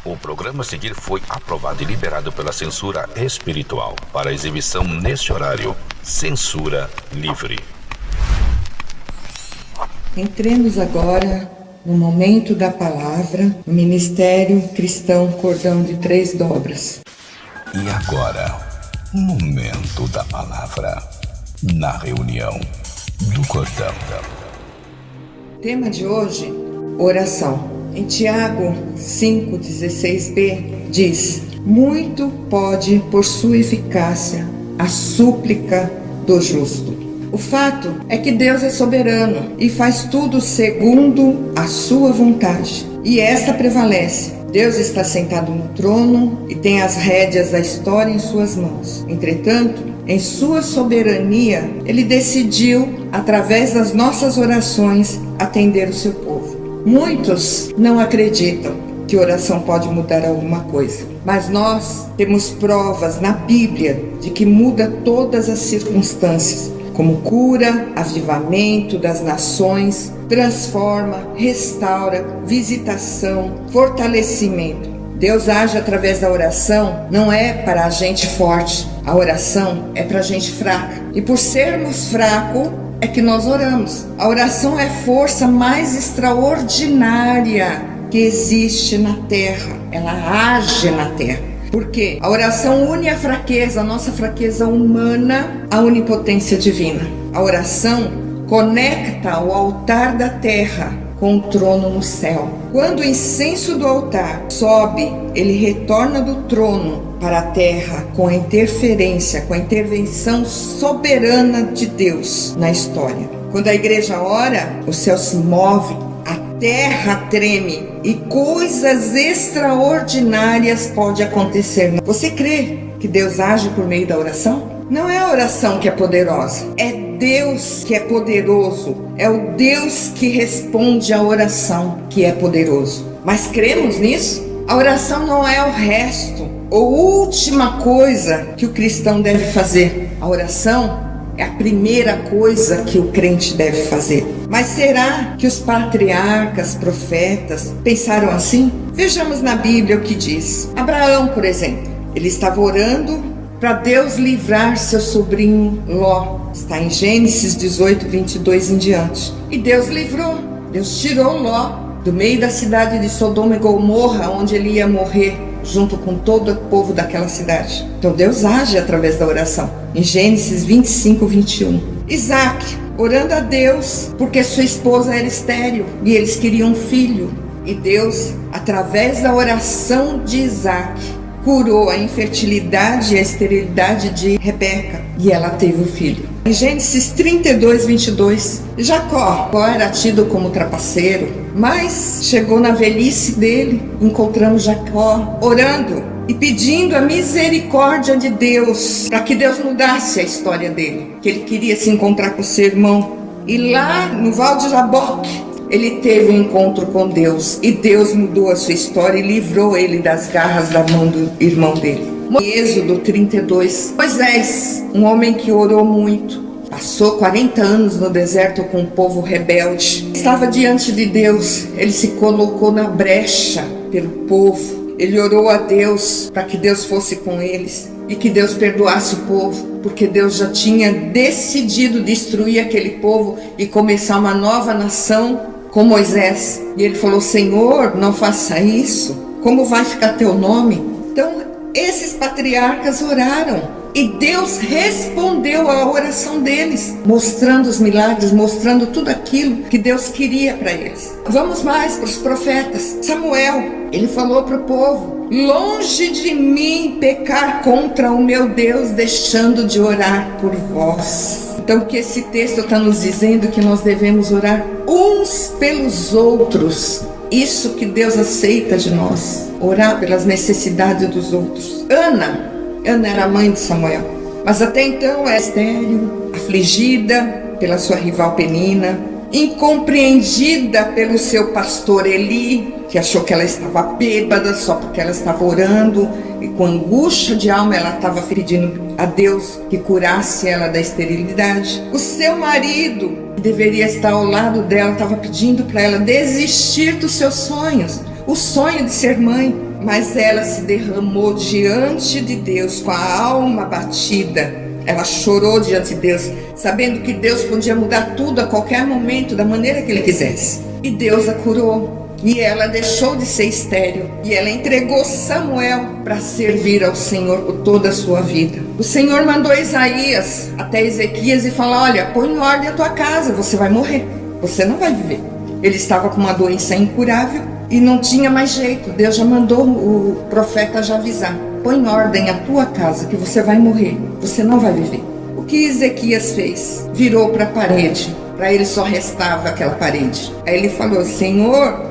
O programa a seguir foi aprovado e liberado pela censura espiritual para exibição neste horário. Censura livre. Entremos agora no momento da palavra, no Ministério Cristão Cordão de Três Dobras. E agora, momento da palavra, na reunião do Cordão. Tema de hoje, oração. Em Tiago 5,16b diz: muito pode por sua eficácia a súplica do justo. O fato é que Deus é soberano e faz tudo segundo a sua vontade. E esta prevalece. Deus está sentado no trono e tem as rédeas da história em suas mãos. Entretanto, em sua soberania, Ele decidiu, através das nossas orações, atender o seu povo. Muitos não acreditam que oração pode mudar alguma coisa, mas nós temos provas na Bíblia de que muda todas as circunstâncias, como cura, avivamento das nações, transforma, restaura, visitação, fortalecimento. Deus age através da oração, não é para a gente forte, a oração é para a gente fraca. E por sermos fracos, é que nós oramos. A oração é a força mais extraordinária que existe na terra. Ela age na terra. Por quê? A oração une a fraqueza, a nossa fraqueza humana, à onipotência divina. A oração conecta o altar da terra com o trono no céu. Quando o incenso do altar sobe, ele retorna do trono para a terra com a interferência, com a intervenção soberana de Deus na história. Quando a igreja ora, o céu se move, a terra treme e coisas extraordinárias podem acontecer. Você crê que Deus age por meio da oração? Não é a oração que é poderosa, é Deus que é poderoso, é o Deus que responde à oração que é poderoso. Mas cremos nisso? A oração não é o resto, ou última coisa que o cristão deve fazer. A oração é a primeira coisa que o crente deve fazer. Mas será que os patriarcas, profetas, pensaram assim? Vejamos na Bíblia o que diz. Abraão, por exemplo, ele estava orando para Deus livrar seu sobrinho Ló. Está em Gênesis 18, 22 em diante. E Deus livrou. Deus tirou Ló do meio da cidade de Sodoma e Gomorra, onde ele ia morrer, junto com todo o povo daquela cidade. Então Deus age através da oração. Em Gênesis 25, 21. Isaac, orando a Deus, porque sua esposa era estéril e eles queriam um filho. E Deus, através da oração de Isaac, curou a infertilidade e a esterilidade de Rebeca, e ela teve o filho. Em Gênesis 32, 22, Jacó era tido como trapaceiro, mas chegou na velhice dele, encontramos Jacó orando e pedindo a misericórdia de Deus, para que Deus mudasse a história dele, que ele queria se encontrar com seu irmão. E lá no Val de Jaboque, ele teve um encontro com Deus e Deus mudou a sua história e livrou ele das garras da mão do irmão dele. Êxodo 32. Moisés, um homem que orou muito, passou 40 anos no deserto com o povo rebelde. Estava diante de Deus, ele se colocou na brecha pelo povo. Ele orou a Deus para que Deus fosse com eles e que Deus perdoasse o povo, porque Deus já tinha decidido destruir aquele povo e começar uma nova nação com Moisés. E ele falou: Senhor, não faça isso, como vai ficar teu nome? Então esses patriarcas oraram e Deus respondeu à oração deles, mostrando os milagres, mostrando tudo aquilo que Deus queria para eles. Vamos mais para os profetas. Samuel, ele falou para o povo: longe de mim pecar contra o meu Deus, deixando de orar por vós. Então o que esse texto está nos dizendo? Que nós devemos orar uns pelos outros. Isso que Deus aceita de nós, orar pelas necessidades dos outros. Ana era a mãe de Samuel, mas até então era estéril, afligida pela sua rival Penina, incompreendida pelo seu pastor Eli, que achou que ela estava bêbada só porque ela estava orando, e com angústia de alma ela estava pedindo a Deus que curasse ela da esterilidade. O seu marido, que deveria estar ao lado dela, estava pedindo para ela desistir dos seus sonhos, o sonho de ser mãe. mas ela se derramou diante de Deus com a alma batida. Ela chorou diante de Deus, sabendo que Deus podia mudar tudo a qualquer momento, da maneira que Ele quisesse. E Deus a curou. E ela deixou de ser estéril. E ela entregou Samuel para servir ao Senhor por toda a sua vida. O Senhor mandou Isaías até Ezequias e falou: olha, põe em ordem a tua casa, você vai morrer, você não vai viver. Ele estava com uma doença incurável e não tinha mais jeito. Deus já mandou o profeta já avisar: põe em ordem a tua casa, que você vai morrer, você não vai viver. O que Ezequias fez? Virou para a parede. Para ele só restava aquela parede. Aí ele falou: Senhor,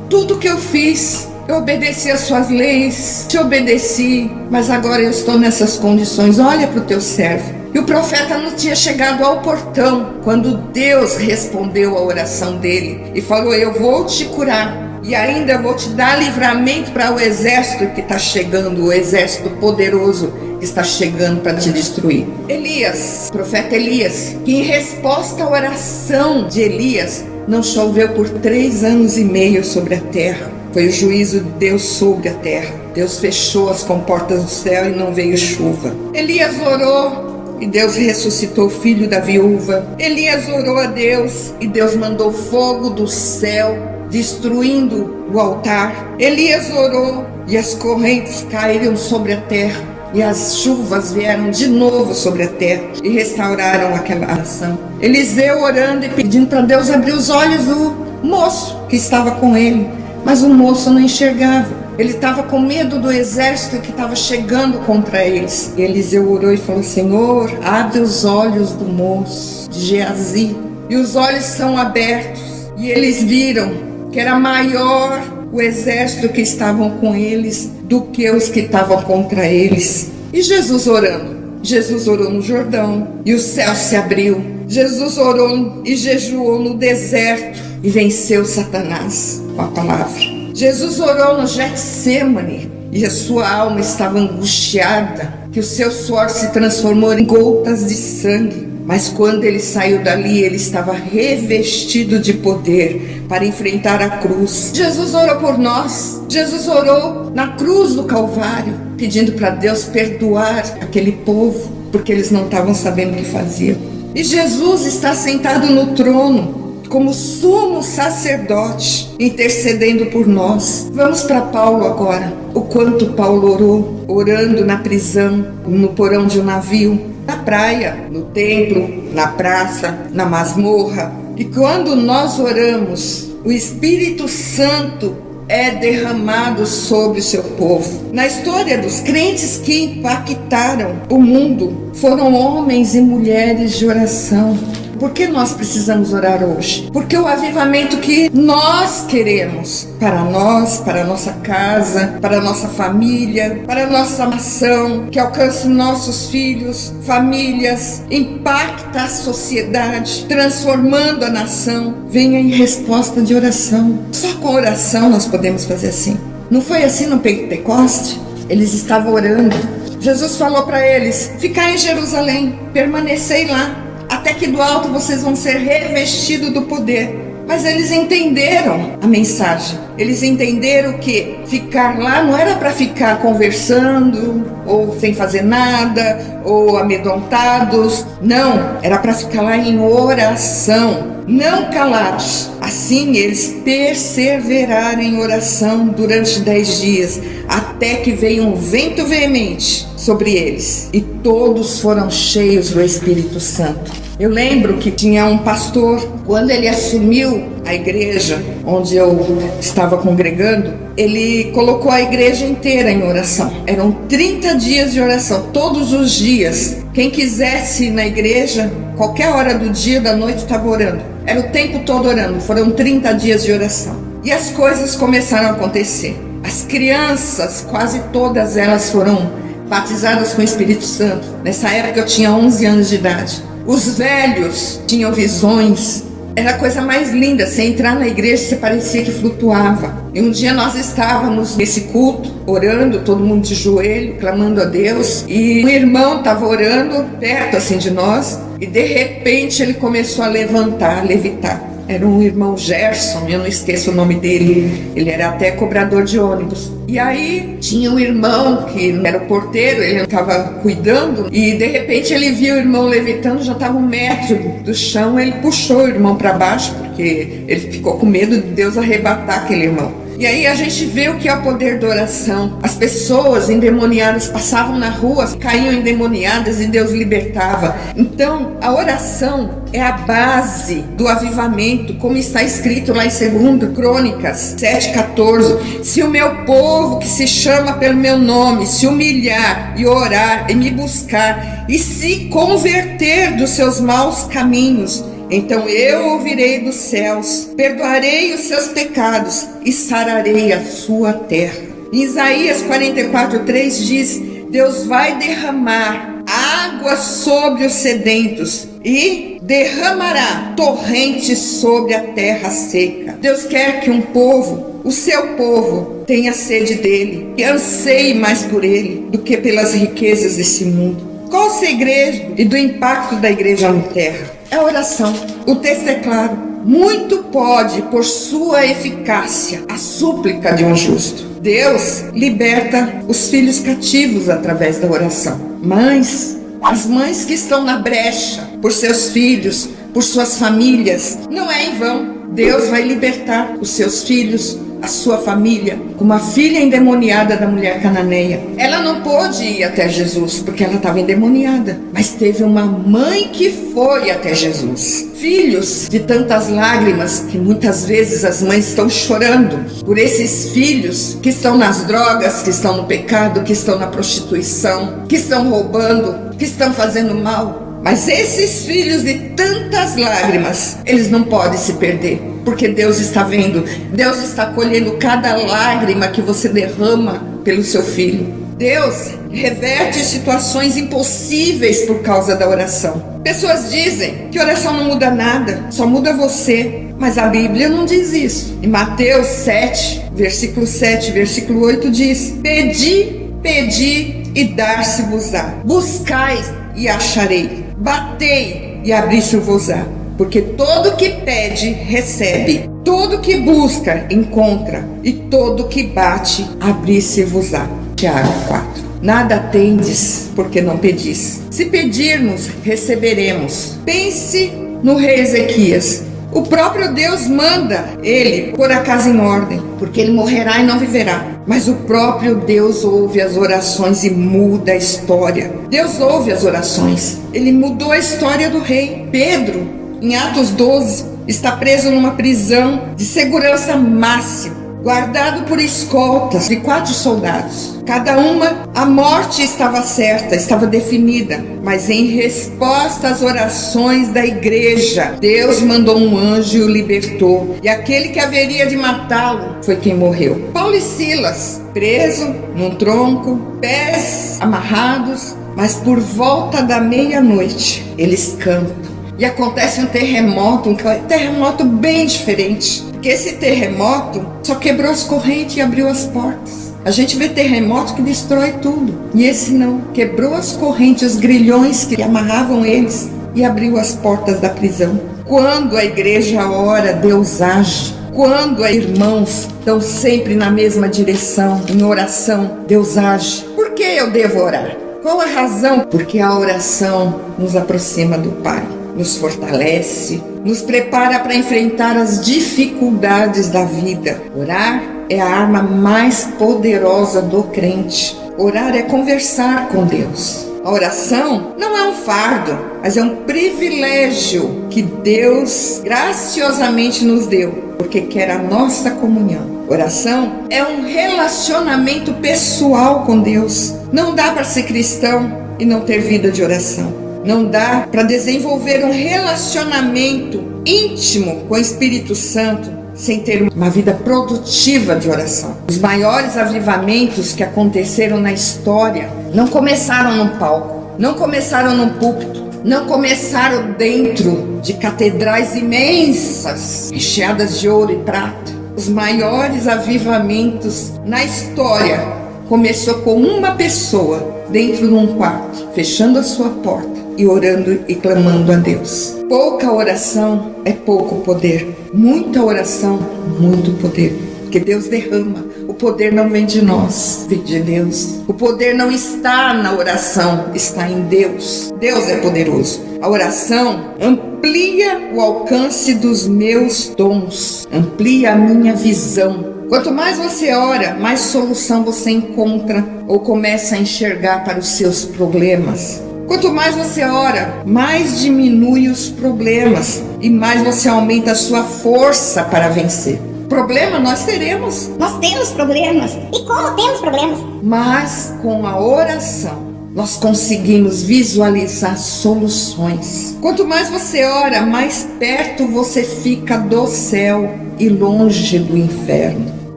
tudo que eu fiz, eu obedeci às suas leis, te obedeci, mas agora eu estou nessas condições, olha para o teu servo. E o profeta não tinha chegado ao portão, quando Deus respondeu a oração dele e falou: eu vou te curar, e ainda vou te dar livramento para o exército que está chegando, o exército poderoso que está chegando para te destruir. Elias, profeta Elias, que em resposta à oração de Elias, não choveu por 3 anos e meio sobre a terra. Foi o juízo de Deus sobre a terra. Deus fechou as comportas do céu e não veio chuva. Elias orou e Deus ressuscitou o filho da viúva. Elias orou a Deus e Deus mandou fogo do céu, destruindo o altar. Elias orou e as correntes caíram sobre a terra. E as chuvas vieram de novo sobre a terra e restauraram aquela nação. Eliseu orando e pedindo para Deus abrir os olhos do moço que estava com ele. Mas o moço não enxergava. Ele estava com medo do exército que estava chegando contra eles. E Eliseu orou e falou: Senhor, abre os olhos do moço, de Geazi. E os olhos são abertos. E eles viram que era maior o exército que estavam com eles do que os que estavam contra eles. E Jesus orando. Jesus orou no Jordão e o céu se abriu. Jesus orou e jejuou no deserto e venceu Satanás com a palavra. Jesus orou no Getsêmani e a sua alma estava angustiada, que o seu suor se transformou em gotas de sangue. Mas quando ele saiu dali, ele estava revestido de poder para enfrentar a cruz. Jesus orou por nós. Jesus orou na cruz do Calvário, pedindo para Deus perdoar aquele povo, porque eles não estavam sabendo o que faziam. E Jesus está sentado no trono, como sumo sacerdote, intercedendo por nós. Vamos para Paulo agora. O quanto Paulo orou, orando na prisão, no porão de um navio, na praia, no templo, na praça, na masmorra. E quando nós oramos, o Espírito Santo é derramado sobre o seu povo. Na história dos crentes que impactaram o mundo, foram homens e mulheres de oração. Por que nós precisamos orar hoje? Porque o avivamento que nós queremos para nós, para a nossa casa, para a nossa família, para a nossa nação, que alcance nossos filhos, famílias, impacta a sociedade, transformando a nação, venha em resposta de oração. Só com oração nós podemos fazer assim. Não foi assim no Pentecoste? Eles estavam orando. Jesus falou para eles: ficai em Jerusalém, permanecei lá, até que do alto vocês vão ser revestidos do poder. Mas eles entenderam a mensagem. Eles entenderam que ficar lá não era para ficar conversando, ou sem fazer nada, ou amedrontados. Não, era para ficar lá em oração, não calados. Assim eles perseveraram em oração durante 10 dias, até que veio um vento veemente sobre eles, e todos foram cheios do Espírito Santo. Eu lembro que tinha um pastor, quando ele assumiu a igreja onde eu estava congregando, ele colocou a igreja inteira em oração. Eram 30 dias de oração, todos os dias. Quem quisesse ir na igreja, qualquer hora do dia, da noite, estava orando. Era o tempo todo orando, foram 30 dias de oração. E as coisas começaram a acontecer. As crianças, quase todas elas foram batizadas com o Espírito Santo. Nessa época eu tinha 11 anos de idade. Os velhos tinham visões. Era a coisa mais linda. Você entrar na igreja, você parecia que flutuava. E um dia nós estávamos nesse culto, orando, todo mundo de joelho, clamando a Deus. E um irmão estava orando perto assim de nós. E de repente ele começou a levantar, a levitar. era um irmão Gerson, eu não esqueço o nome dele, ele era até cobrador de ônibus. E aí tinha um irmão que era o porteiro, ele estava cuidando e de repente ele viu o irmão levitando, já estava 1 metro do chão, ele puxou o irmão para baixo porque ele ficou com medo de Deus arrebatar aquele irmão. E aí a gente vê o que é o poder da oração. As pessoas endemoniadas passavam na rua, caíam endemoniadas e Deus libertava. Então a oração é a base do avivamento, como está escrito lá em 2 Crônicas 7,14. Se o meu povo que se chama pelo meu nome se humilhar e orar e me buscar e se converter dos seus maus caminhos, então eu ouvirei dos céus, perdoarei os seus pecados e sararei a sua terra. Em Isaías 44:3 diz: Deus vai derramar água sobre os sedentos e derramará torrentes sobre a terra seca. Deus quer que um povo, o seu povo, tenha sede dele e anseie mais por ele do que pelas riquezas desse mundo. Qual o segredo e do impacto da igreja na terra? É a oração. O texto é claro: muito pode, por sua eficácia, a súplica de um justo. Deus liberta os filhos cativos através da oração. Mães, as mães que estão na brecha por seus filhos, por suas famílias, não é em vão. Deus vai libertar os seus filhos, a sua família, como a filha endemoniada da mulher cananeia. Ela não pôde ir até Jesus porque ela estava endemoniada, mas teve uma mãe que foi até Jesus. Filhos de tantas lágrimas que muitas vezes as mães estão chorando por esses filhos que estão nas drogas, que estão no pecado, que estão na prostituição, que estão roubando, que estão fazendo mal. Mas esses filhos de tantas lágrimas, eles não podem se perder, porque Deus está vendo, Deus está colhendo cada lágrima que você derrama pelo seu filho. Deus reverte situações impossíveis por causa da oração. Pessoas dizem que oração não muda nada, só muda você. Mas a Bíblia não diz isso. Em Mateus 7, versículo 7, versículo 8 diz: Pedi, pedi e dar-se-vos-á. Buscai e acharei. Batei e abri-se-vos-á. Porque todo que pede, recebe. Todo que busca, encontra. E todo que bate, abri-se-vos-á. Tiago 4. Nada tendes, porque não pedis. Se pedirmos, receberemos. Pense no rei Ezequias. O próprio Deus manda ele pôr a casa em ordem, porque ele morrerá e não viverá. Mas o próprio Deus ouve as orações e muda a história. Deus ouve as orações. Ele mudou a história do rei. Pedro, em Atos 12, está preso numa prisão de segurança máxima, guardado por escoltas de 4 soldados. Cada uma, a morte estava certa, estava definida. Mas em resposta às orações da igreja, Deus mandou um anjo e o libertou. E aquele que haveria de matá-lo foi quem morreu. Paulo e Silas, preso num tronco, pés amarrados, mas por volta da meia-noite, eles cantam. E acontece um terremoto bem diferente. Porque esse terremoto só quebrou as correntes e abriu as portas. A gente vê terremoto que destrói tudo. E esse não. Quebrou as correntes, os grilhões que amarravam eles e abriu as portas da prisão. Quando a igreja ora, Deus age. Quando irmãos estão sempre na mesma direção, em oração, Deus age. Por que eu devo orar? Qual a razão? Porque a oração nos aproxima do Pai, nos fortalece, nos prepara para enfrentar as dificuldades da vida. Orar é a arma mais poderosa do crente. Orar é conversar com Deus. A oração não é um fardo, mas é um privilégio que Deus graciosamente nos deu, porque quer a nossa comunhão. Oração é um relacionamento pessoal com Deus. Não dá para ser cristão e não ter vida de oração. Não dá para desenvolver um relacionamento íntimo com o Espírito Santo sem ter uma vida produtiva de oração. Os maiores avivamentos que aconteceram na história não começaram num palco, não começaram num púlpito, não começaram dentro de catedrais imensas, recheadas de ouro e prata. Os maiores avivamentos na história começou com uma pessoa dentro de um quarto, fechando a sua porta e orando e clamando a Deus. Pouca oração é pouco poder. Muita oração, muito poder. Porque Deus derrama. O poder não vem de nós, vem de Deus. O poder não está na oração, está em Deus. Deus é poderoso. A oração amplia o alcance dos meus dons, amplia a minha visão. Quanto mais você ora, mais solução você encontra ou começa a enxergar para os seus problemas. Quanto mais você ora, mais diminui os problemas e mais você aumenta a sua força para vencer. Problema nós teremos. Nós temos problemas. E como temos problemas? Mas com a oração, nós conseguimos visualizar soluções. Quanto mais você ora, mais perto você fica do céu e longe do inferno.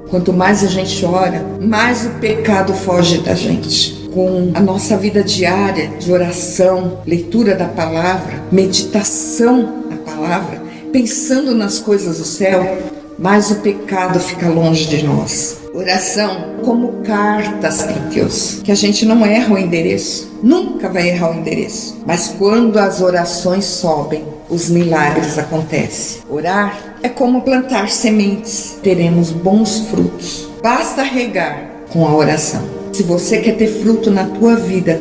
Quanto mais a gente ora, mais o pecado foge da gente. Com a nossa vida diária de oração, leitura da palavra, meditação na palavra, pensando nas coisas do céu, mais o pecado fica longe de nós. Oração como cartas para Deus, que a gente não erra o endereço, nunca vai errar o endereço. Mas quando as orações sobem, os milagres acontecem. Orar é como plantar sementes, teremos bons frutos. Basta regar com a oração. Se você quer ter fruto na tua vida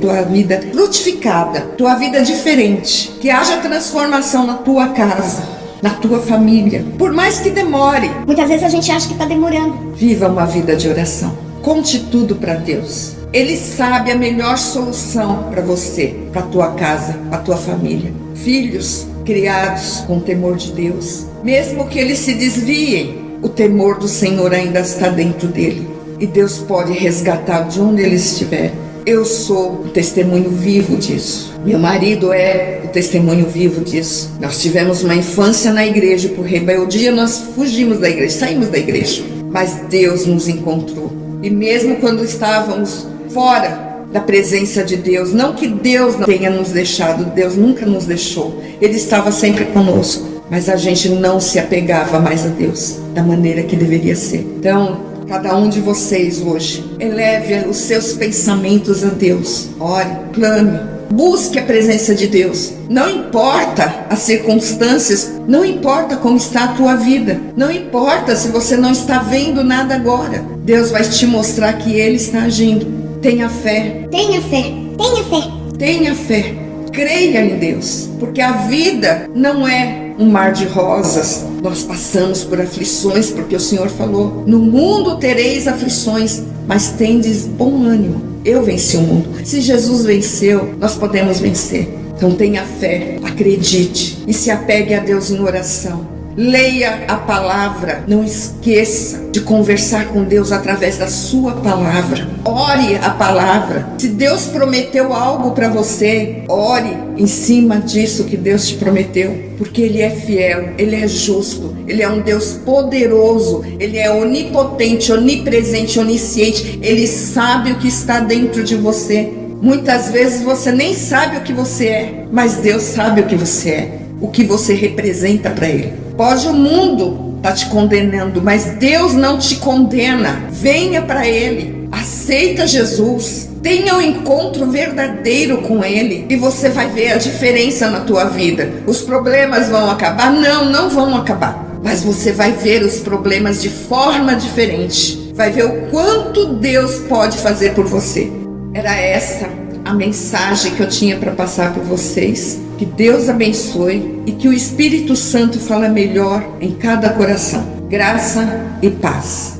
frutificada, tua vida diferente, que haja transformação na tua casa, na tua família, por mais que demore. Muitas vezes a gente acha que está demorando. Viva uma vida de oração. Conte tudo para Deus. Ele sabe a melhor solução para você, para tua casa, para tua família. Filhos criados com temor de Deus, mesmo que eles se desviem, o temor do Senhor ainda está dentro dele. E Deus pode resgatar de onde ele estiver. Eu sou o testemunho vivo disso. Meu marido é o testemunho vivo disso. Nós tivemos uma infância na igreja, por rebeldia nós fugimos da igreja, saímos da igreja. Mas Deus nos encontrou. E mesmo quando estávamos fora da presença de Deus, não que Deus não tenha nos deixado, Deus nunca nos deixou. Ele estava sempre conosco. Mas a gente não se apegava mais a Deus da maneira que deveria ser. Então, cada um de vocês hoje, eleve os seus pensamentos a Deus. Ore, clame, busque a presença de Deus. Não importa as circunstâncias, não importa como está a tua vida, não importa se você não está vendo nada agora. Deus vai te mostrar que Ele está agindo. Tenha fé. Tenha fé. Tenha fé. Tenha fé. Creia em Deus, porque a vida não é um mar de rosas. Nós passamos por aflições, porque o Senhor falou: no mundo tereis aflições, mas tendes bom ânimo. Eu venci o mundo. Se Jesus venceu, nós podemos vencer. Então tenha fé, acredite e se apegue a Deus em oração. Leia a palavra, não esqueça de conversar com Deus através da sua palavra. Ore a palavra. Se Deus prometeu algo para você, ore em cima disso que Deus te prometeu, porque Ele é fiel, Ele é justo, Ele é um Deus poderoso, Ele é onipotente, onipresente, onisciente. Ele sabe o que está dentro de você. Muitas vezes você nem sabe o que você é, mas Deus sabe o que você é, o que você representa para Ele. Pode o mundo estar te condenando, mas Deus não te condena. Venha para Ele, aceita Jesus, tenha um encontro verdadeiro com Ele e você vai ver a diferença na tua vida. Os problemas vão acabar? Não vão acabar. Mas você vai ver os problemas de forma diferente. Vai ver o quanto Deus pode fazer por você. Era essa a mensagem que eu tinha para passar para vocês. Que Deus abençoe e que o Espírito Santo fale melhor em cada coração. Graça e paz.